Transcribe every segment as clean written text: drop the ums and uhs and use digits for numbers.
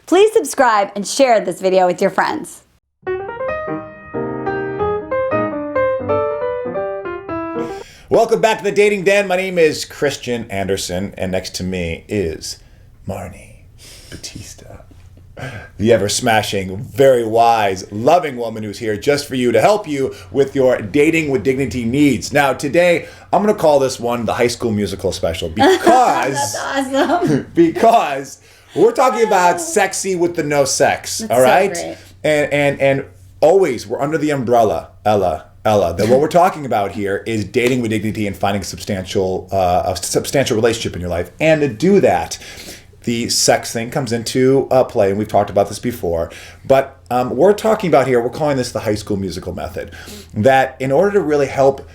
Please subscribe and share this video with your friends. Welcome back to the Dating Den. My name is Christian Anderson, and next to me is Marni Batista, the ever-smashing, very wise, loving woman who's here just for you to help you with your dating with dignity needs. Now, today, I'm going to call this one the High School Musical special because That's awesome. because we're talking about sexy with the no sex. That's all right, so great. and always we're under the umbrella, Ella. That what we're talking about here is dating with dignity and finding a substantial relationship in your life. And to do that, the sex thing comes into play, and we've talked about this before. But we're talking about here, we're calling this the High School Musical method. That in order to really help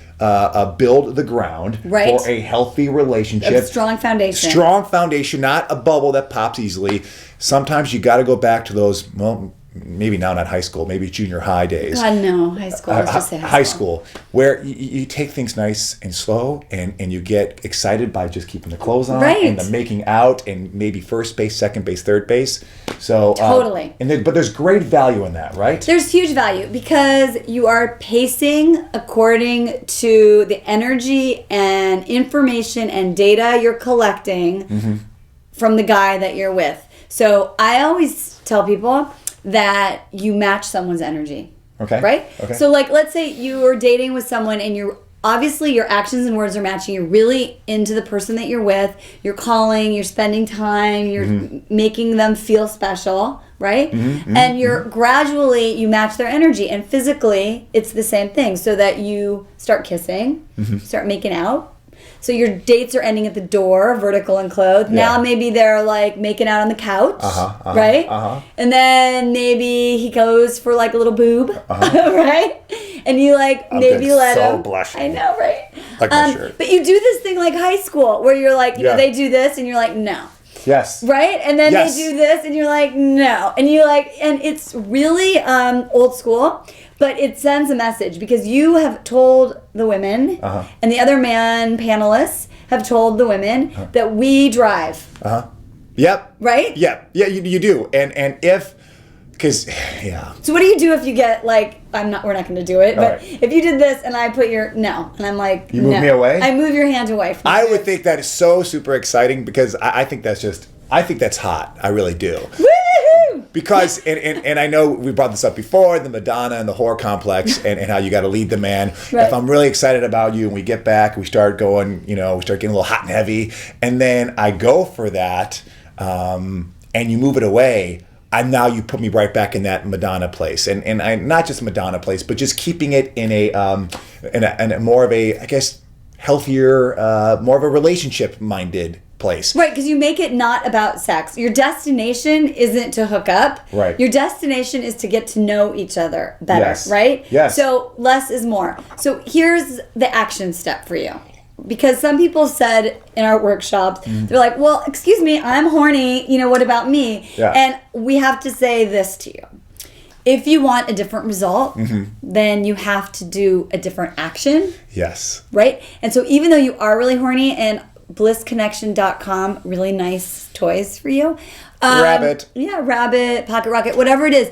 build the ground for a healthy relationship. A strong foundation. Strong foundation, not a bubble that pops easily. Sometimes you got to go back to those, well, maybe now not high school, maybe junior high days. God, no, high school. Let's just say high school, where you take things nice and slow, and you get excited by just keeping the clothes on and the making out, and maybe first base, second base, third base. So totally. But there's great value in that, right? There's huge value because you are pacing according to the energy and information and data you're collecting from the guy that you're with. So I always tell people that you match someone's energy. Okay. Right? Okay. So like, let's say you are dating with someone and you're obviously your actions and words are matching. You're really into the person that you're with. You're calling, you're spending time, you're making them feel special, right? And you're gradually, you match their energy. And physically, it's the same thing. So that you start kissing, start making out. So your dates are ending at the door, vertical and clothed. Yeah. Now maybe they're like making out on the couch, right? And then maybe he goes for like a little boob, right? And you like maybe let him. Blushing. I know, right? Like my shirt. But you do this thing like high school where you're like, you know, they do this and you're like, no. Yes. Right? And then they do this and you're like, no. And you like, and it's really old school, but it sends a message because you have told the women and the other man panelists have told the women that we drive. Yep. Right? Yep. Yeah, you do. And if, because, yeah. So what do you do if you get like, we're not going to do it, but if you did this and I put your, no, and I'm like, you move me away? I move your hand away from I would think that is so super exciting because I think that's just, I think that's hot. I really do. Woo-hoo! Because, and I know we brought this up before, the Madonna and the whore complex and how you got to lead the man. Right. If I'm really excited about you and we get back, we start going, we start getting a little hot and heavy, and then I go for that, and you move it away, now you put me right back in that Madonna place, and I not just Madonna place, but just keeping it in a more of a, I guess, healthier, more of a relationship-minded place. Right, because you make it not about sex. Your destination isn't to hook up. Right. Your destination is to get to know each other better, Yes. right? Yes. So less is more. So here's the action step for you. Because some people said in our workshops, they're like, well, excuse me, I'm horny, what about me? Yeah. And we have to say this to you. If you want a different result, then you have to do a different action. Yes. Right? And so even though you are really horny, and blissconnection.com, really nice toys for you. Rabbit. Yeah, rabbit, pocket rocket, whatever it is.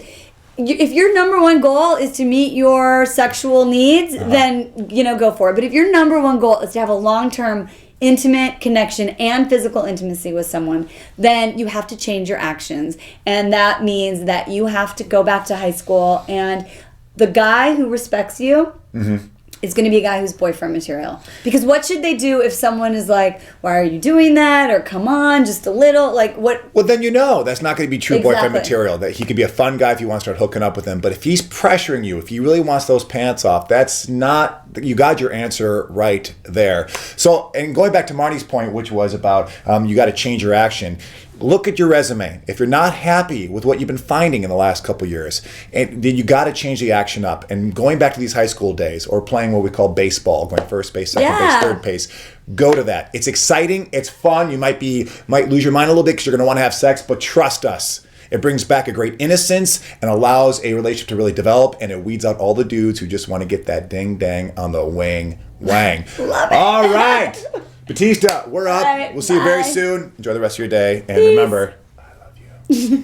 If your number one goal is to meet your sexual needs, then, go for it. But if your number one goal is to have a long-term intimate connection and physical intimacy with someone, then you have to change your actions. And that means that you have to go back to high school, and the guy who respects you is going to be a guy who's boyfriend material. Because what should they do if someone is like, why are you doing that? Or come on, just a little, like what? Well, then that's not going to be true boyfriend material. That he could be a fun guy if you want to start hooking up with him. But if he's pressuring you, if he really wants those pants off, that's not, you got your answer right there. So, and going back to Marni's point, which was about you got to change your action. Look at your resume. If you're not happy with what you've been finding in the last couple years, and then you got to change the action up. And going back to these high school days, or playing what we call baseball, going first base, second base, third base, go to that. It's exciting. It's fun. You might lose your mind a little bit because you're going to want to have sex, but trust us. It brings back a great innocence and allows a relationship to really develop, and it weeds out all the dudes who just want to get that ding dang on the wang wang. Love it. All right. Batista, we're up. Right, we'll see you very soon. Enjoy the rest of your day. And remember, I love you.